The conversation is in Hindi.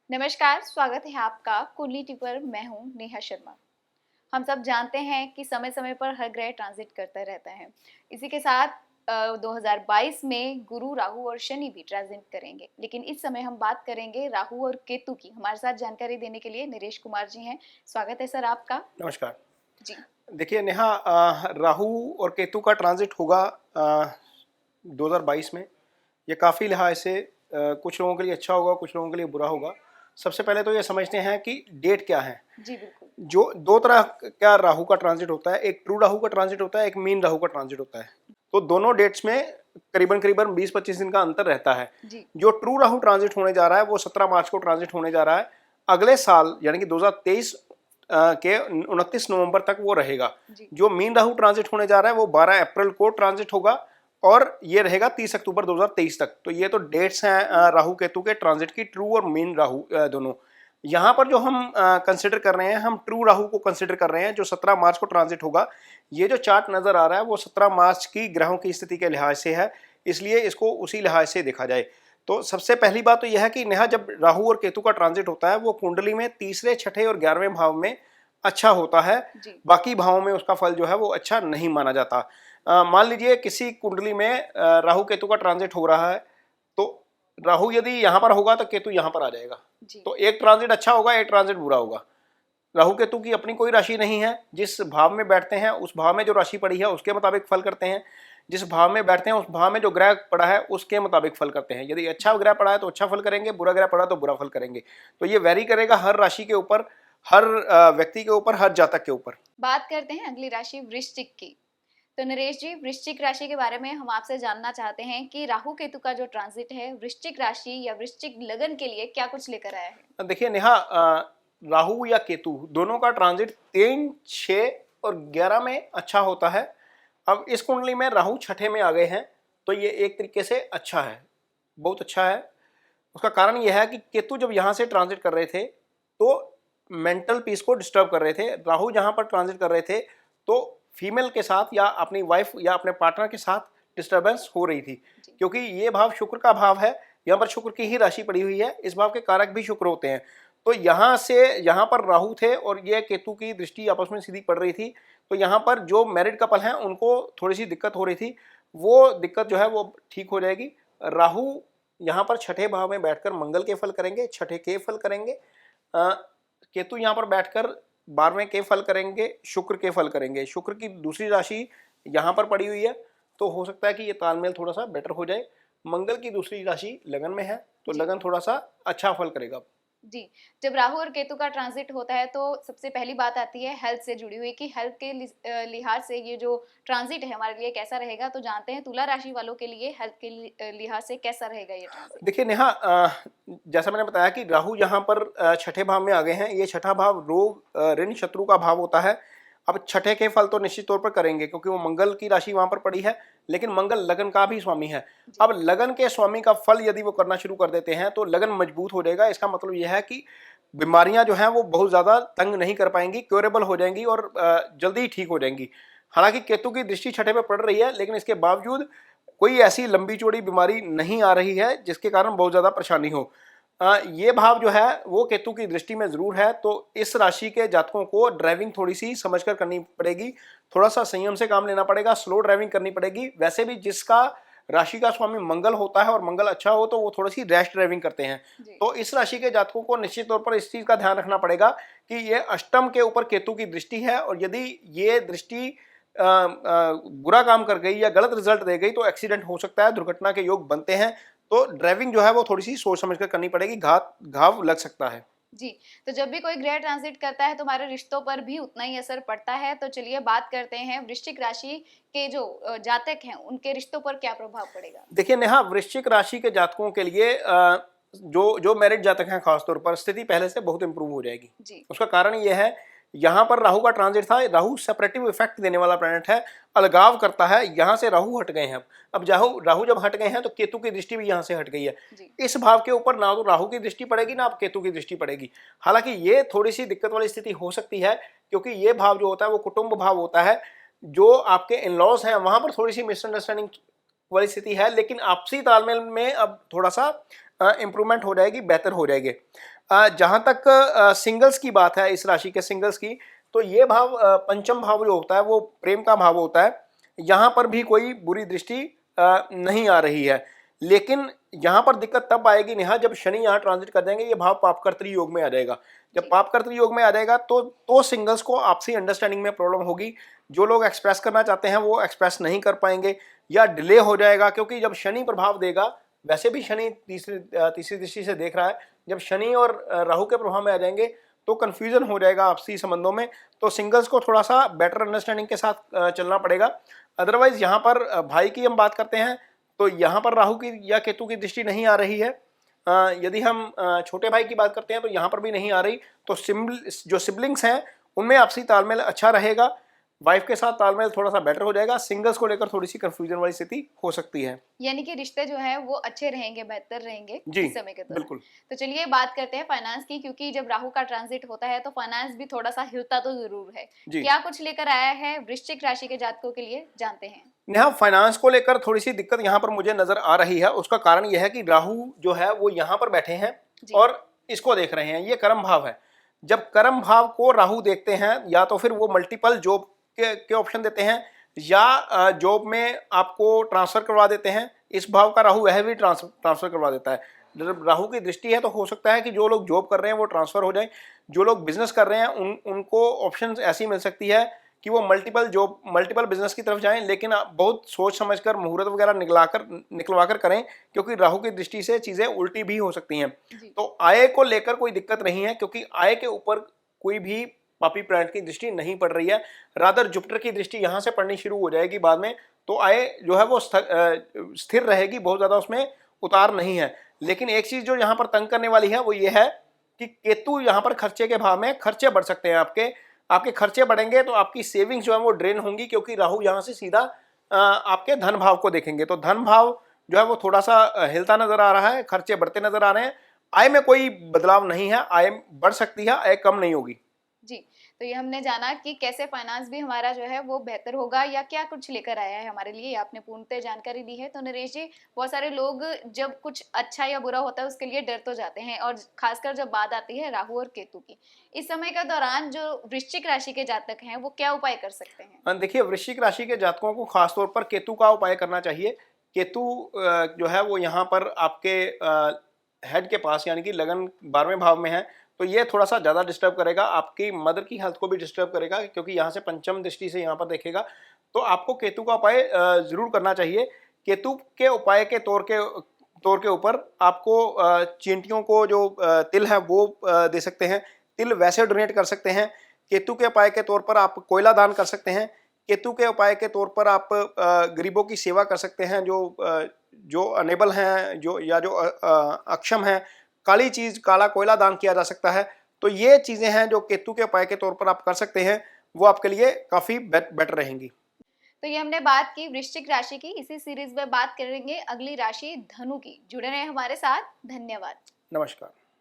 नमस्कार, स्वागत है आपका कुंडली टिप पर। मैं हूं नेहा शर्मा। हम सब जानते हैं कि समय समय पर हर ग्रह ट्रांजिट करता रहता है। इसी के साथ 2022 में गुरु, राहु और शनि भी ट्रांजिट करेंगे। लेकिन इस समय हम बात करेंगे राहु और केतु की। हमारे साथ जानकारी देने के लिए नरेश कुमार जी हैं। स्वागत है सर आपका। नमस्कार। जी देखिए नेहा, राहु और केतु का ट्रांजिट होगा 2022 में। ये काफ़ी लिहाज से कुछ लोगों के लिए अच्छा होगा, कुछ लोगों के लिए बुरा होगा। सबसे पहले तो ये समझते हैं कि डेट क्या है। जी बिल्कुल। जो दो तरह का राहु का ट्रांजिट होता है, एक ट्रू राहु का ट्रांजिट होता है, एक मीन राहु का ट्रांजिट होता है। तो दोनों डेट्स में करीबन करीबन 20-25 दिन का अंतर रहता है। जी जो ट्रू राहु ट्रांजिट होने जा रहा है वो 17 मार्च को ट्रांजिट होने जा रहा है। अगले साल यानी कि 2023 के 29 नवंबर तक वो रहेगा। जी जो मीन राहु ट्रांजिट होने जा रहा है वो 12 अप्रैल को ट्रांजिट होगा और ये रहेगा 30 अक्टूबर 2023 तक। तो ये तो डेट्स हैं राहु केतु के ट्रांजिट की, ट्रू और मीन राहु दोनों। यहाँ पर जो हम कंसिडर कर रहे हैं, हम ट्रू राहु को कंसिडर कर रहे हैं जो 17 मार्च को ट्रांजिट होगा। ये जो चार्ट नजर आ रहा है वो 17 मार्च की ग्रहों की स्थिति के लिहाज से है, इसलिए इसको उसी लिहाज से देखा जाए। तो सबसे पहली बात तो यह है कि नेहा, जब राहु और केतु का ट्रांजिट होता है वो कुंडली में तीसरे, छठे और 11वें भाव में अच्छा होता है। जी बाकी भावों में उसका फल जो है वो अच्छा नहीं माना जाता। मान लीजिए किसी कुंडली में राहु केतु का ट्रांजिट हो रहा है, तो राहु यदि यहाँ पर होगा तो केतु यहाँ पर आ जाएगा। जी तो एक ट्रांजिट अच्छा होगा, एक ट्रांजिट बुरा होगा। राहु केतु की अपनी कोई राशि नहीं है, जिस भाव में बैठते हैं उस भाव में जो राशि पड़ी है उसके मुताबिक फल करते हैं। जिस भाव में बैठते हैं उस भाव में जो ग्रह पड़ा है उसके मुताबिक फल करते हैं। यदि अच्छा ग्रह पड़ा है तो अच्छा फल करेंगे, बुरा ग्रह पड़ा तो बुरा फल करेंगे। तो ये वेरी करेगा हर राशि के ऊपर, हर व्यक्ति के ऊपर, हर जातक के ऊपर। बात करते हैं अगली राशि वृश्चिक की। तो नरेश जी, वृश्चिक राशि के बारे में हम आपसे जानना चाहते हैं कि राहु केतु का जो ट्रांजिट है वृश्चिक राशि या वृश्चिक लगन के लिए क्या कुछ लेकर आया है। देखिए नेहा, राहु या केतु दोनों का ट्रांजिट 3, 6 और 11 में अच्छा होता है। अब इस कुंडली में राहु छठे में आ गए हैं, तो ये एक तरीके से अच्छा है, बहुत अच्छा है। उसका कारण यह है कि केतु जब यहाँ से ट्रांजिट कर रहे थे तो मेंटल पीस को डिस्टर्ब कर रहे थे। राहु जहाँ पर ट्रांजिट कर रहे थे तो फीमेल के साथ या अपनी वाइफ या अपने पार्टनर के साथ डिस्टर्बेंस हो रही थी, क्योंकि ये भाव शुक्र का भाव है। यहाँ पर शुक्र की ही राशि पड़ी हुई है, इस भाव के कारक भी शुक्र होते हैं। तो यहाँ से यहाँ पर राहु थे और ये केतु की दृष्टि आपस में सीधी पड़ रही थी। तो यहाँ पर जो मैरिड कपल हैं उनको थोड़ी सी दिक्कत हो रही थी, वो दिक्कत जो है वो ठीक हो जाएगी। राहु यहाँ पर छठे भाव में बैठकर मंगल के फल करेंगे, छठे के फल करेंगे। केतु यहाँ पर बैठकर 12वें के फल करेंगे, शुक्र के फल करेंगे। शुक्र की दूसरी राशि यहाँ पर पड़ी हुई है, तो हो सकता है कि ये तालमेल थोड़ा सा बेटर हो जाए। मंगल की दूसरी राशि लगन में है, तो जी लगन थोड़ा सा अच्छा फल करेगा। जी। जब राहु और केतु का ट्रांजिट होता है तो सबसे पहली बात आती है हेल्थ से जुड़ी हुई कि हेल्थ के लिहाज से ये जो ट्रांजिट है हमारे लिए कैसा रहेगा। तो जानते हैं तुला राशि वालों के लिए हेल्थ के लिहाज से कैसा रहेगा ये ट्रांजिट। देखिए नेहा, जैसा मैंने बताया कि राहु यहाँ पर छठे भाव में आ गए हैं। ये छठा भाव रोग, ऋण, शत्रु का भाव होता है। अब छठे के फल तो निश्चित तौर पर करेंगे क्योंकि वो मंगल की राशि वहां पर पड़ी है, लेकिन मंगल लगन का भी स्वामी है। अब लगन के स्वामी का फल यदि वो करना शुरू कर देते हैं तो लगन मजबूत हो जाएगा। इसका मतलब यह है कि बीमारियां जो हैं वो बहुत ज्यादा तंग नहीं कर पाएंगी, क्योरेबल हो जाएंगी और जल्दी ही ठीक हो जाएंगी। हालांकि केतु की दृष्टि छठे पे पड़ रही है, लेकिन इसके बावजूद कोई ऐसी लंबी चौड़ी बीमारी नहीं आ रही है जिसके कारण बहुत ज्यादा परेशानी हो। ये भाव जो है वो केतु की दृष्टि में जरूर है। तो इस राशि के जातकों को ड्राइविंग थोड़ी सी समझकर करनी पड़ेगी, थोड़ा सा संयम से काम लेना पड़ेगा, स्लो ड्राइविंग करनी पड़ेगी। वैसे भी जिसका राशि का स्वामी मंगल होता है और मंगल अच्छा हो तो वो थोड़ी सी रैश ड्राइविंग करते हैं। तो इस राशि के जातकों को निश्चित तौर पर इस चीज का ध्यान रखना पड़ेगा कि ये अष्टम के ऊपर केतु की दृष्टि है, और यदि ये दृष्टि बुरा काम कर गई या गलत रिजल्ट दे गई तो एक्सीडेंट हो सकता है, दुर्घटना के योग बनते हैं। तो ड्राइविंग जो है वो थोड़ी सी सोच समझ कर करनी पड़ेगी, घाव लग सकता है। जी। तो जब भी कोई ग्रह ट्रांजिट करता है तो हमारे रिश्तों पर भी उतना ही असर पड़ता है। तो चलिए बात करते हैं वृश्चिक राशि के जो जातक हैं उनके रिश्तों पर क्या प्रभाव पड़ेगा। देखिए नेहा, वृश्चिक राशि के जातकों के लिए जो जो मैरिड जातक हैं खासतौर पर स्थिति पहले से बहुत इंप्रूव हो जाएगी। जी उसका कारण यह है, यहाँ पर राहु का ट्रांजिट था। राहु सेपरेटिव इफेक्ट देने वाला प्लैनेट है, अलगाव करता है। यहाँ से राहु हट गए हैं। अब राहु जब हट गए हैं तो केतु की दृष्टि भी यहाँ से हट गई है। जी इस भाव के ऊपर ना तो राहु की दृष्टि पड़ेगी ना अब केतु की दृष्टि पड़ेगी। हालांकि ये थोड़ी सी दिक्कत वाली स्थिति हो सकती है, क्योंकि ये भाव जो होता है वो कुटुंब भाव होता है। जो आपके इन लॉज हैं वहां पर थोड़ी सी मिसअंडरस्टैंडिंग वाली स्थिति है, लेकिन आपसी तालमेल में अब थोड़ा सा इम्प्रूवमेंट हो जाएगी, बेहतर हो जाएगी। जहाँ तक सिंगल्स की बात है, इस राशि के सिंगल्स की, तो ये भाव पंचम भाव जो होता है वो प्रेम का भाव होता है। यहाँ पर भी कोई बुरी दृष्टि नहीं आ रही है, लेकिन यहाँ पर दिक्कत तब आएगी नेहा जब शनि यहाँ ट्रांजिट कर देंगे, ये भाव पापकर्तरी योग में आ जाएगा। जब पापकर्तरी योग में आ जाएगा तो सिंगल्स को आपसी अंडरस्टैंडिंग में प्रॉब्लम होगी। जो लोग एक्सप्रेस करना चाहते हैं वो एक्सप्रेस नहीं कर पाएंगे या डिले हो जाएगा, क्योंकि जब शनि प्रभाव देगा, वैसे भी शनि तीसरी दृष्टि से देख रहा है, जब शनि और राहु के प्रभाव में आ जाएंगे तो कंफ्यूजन हो जाएगा आपसी संबंधों में। तो सिंगल्स को थोड़ा सा बेटर अंडरस्टैंडिंग के साथ चलना पड़ेगा। अदरवाइज यहाँ पर भाई की हम बात करते हैं तो यहाँ पर राहु की या केतु की दृष्टि नहीं आ रही है। यदि हम छोटे भाई की बात करते हैं तो यहाँ पर भी नहीं आ रही। तो जो सिबलिंग्स हैं उनमें आपसी तालमेल अच्छा रहेगा, वाइफ के साथ तालमेल थोड़ा सा बेटर हो जाएगा। सिंगल्स को लेकर थोड़ी सी कंफ्यूजन वाली स्थिति हो सकती है, यानी कि रिश्ते जो है वो अच्छे रहेंगे, बेहतर रहेंगे जी, इस समय के दौरान। बिल्कुल। तो चलिए बात करते हैं फाइनेंस की, क्योंकि जब राहु का ट्रांजिट होता है तो फाइनेंस भी थोड़ा सा हिलता तो जरूर है। क्या कुछ लेकर आया है वृश्चिक राशि के जातकों के लिए, जानते हैं। यहाँ फाइनेंस को लेकर थोड़ी सी दिक्कत यहाँ पर मुझे नजर आ रही है। उसका कारण यह है कि राहु जो है वो यहाँ पर बैठे हैं और इसको देख रहे हैं। ये कर्म भाव है। जब कर्म भाव को राहु देखते हैं, या तो फिर वो मल्टीपल जॉब के ऑप्शन देते हैं, या जॉब में आपको ट्रांसफर करवा देते हैं। इस भाव का राहु वह भी ट्रांसफर करवा देता है। जब राहु की दृष्टि है तो हो सकता है कि जो लोग जॉब कर रहे हैं वो ट्रांसफर हो जाए, जो लोग बिजनेस कर रहे हैं उनको ऑप्शन ऐसी मिल सकती है कि वो मल्टीपल बिजनेस की तरफ जाएं, लेकिन आप बहुत सोच समझकर मुहूर्त वगैरह निकलवा कर करें, क्योंकि राहु की दृष्टि से चीजें उल्टी भी हो सकती हैं। तो आय को लेकर कोई दिक्कत नहीं है, क्योंकि आय के ऊपर कोई भी पापी प्लैनेट की दृष्टि नहीं पड़ रही है। रादर जुपिटर की दृष्टि यहाँ से पड़नी शुरू हो जाएगी बाद में, तो आय जो है वो स्थिर रहेगी, बहुत ज्यादा उसमें उतार नहीं है। लेकिन एक चीज जो यहाँ पर तंग करने वाली है वो ये है कि केतु यहाँ पर खर्चे के भाव में, खर्चे बढ़ सकते हैं आपके खर्चे बढ़ेंगे तो आपकी सेविंग्स जो है वो ड्रेन होंगी, क्योंकि राहु यहाँ से सीधा आपके धन भाव को देखेंगे। तो धन भाव जो है वो थोड़ा सा हिलता नजर आ रहा है, खर्चे बढ़ते नजर आ रहे हैं। आय में कोई बदलाव नहीं है, आय बढ़ सकती है, आय कम नहीं होगी जी। तो ये हमने जाना कि कैसे फाइनेंस भी हमारा जो है वो बेहतर होगा, या क्या कुछ लेकर आया है हमारे लिए, आपने पूर्णतः जानकारी दी है। तो नरेश जी, बहुत सारे लोग जब कुछ अच्छा या बुरा होता है उसके लिए डर तो जाते हैं, और खासकर जब बात आती है राहु और केतु की, इस समय के दौरान जो वृश्चिक राशि के जातक हैं वो क्या उपाय कर सकते हैं। देखिए, वृश्चिक राशि के जातकों को खासतौर पर केतु का उपाय करना चाहिए। केतु जो है वो यहाँ पर आपके हेड के पास, यानी कि लगन 12वें भाव में है, तो ये थोड़ा सा ज़्यादा डिस्टर्ब करेगा, आपकी मदर की हेल्थ को भी डिस्टर्ब करेगा, क्योंकि यहाँ से पंचम दृष्टि से यहाँ पर देखेगा। तो आपको केतु का उपाय जरूर करना चाहिए। केतु के उपाय के तौर के ऊपर आपको चींटियों को जो तिल है वो दे सकते हैं, तिल वैसे डोनेट कर सकते हैं। केतु के उपाय के तौर पर आप कोयला दान कर सकते हैं। केतु के उपाय के तौर पर आप गरीबों की सेवा कर सकते हैं, जो अनेबल हैं, जो अक्षम हैं। काली चीज, काला कोयला दान किया जा सकता है। तो ये चीजें हैं जो केतु के उपाय के तौर पर आप कर सकते हैं, वो आपके लिए काफी बेटर रहेंगी। तो ये हमने बात की वृश्चिक राशि की। इसी सीरीज में बात करेंगे अगली राशि धनु की। जुड़े रहे हमारे साथ, धन्यवाद। नमस्कार।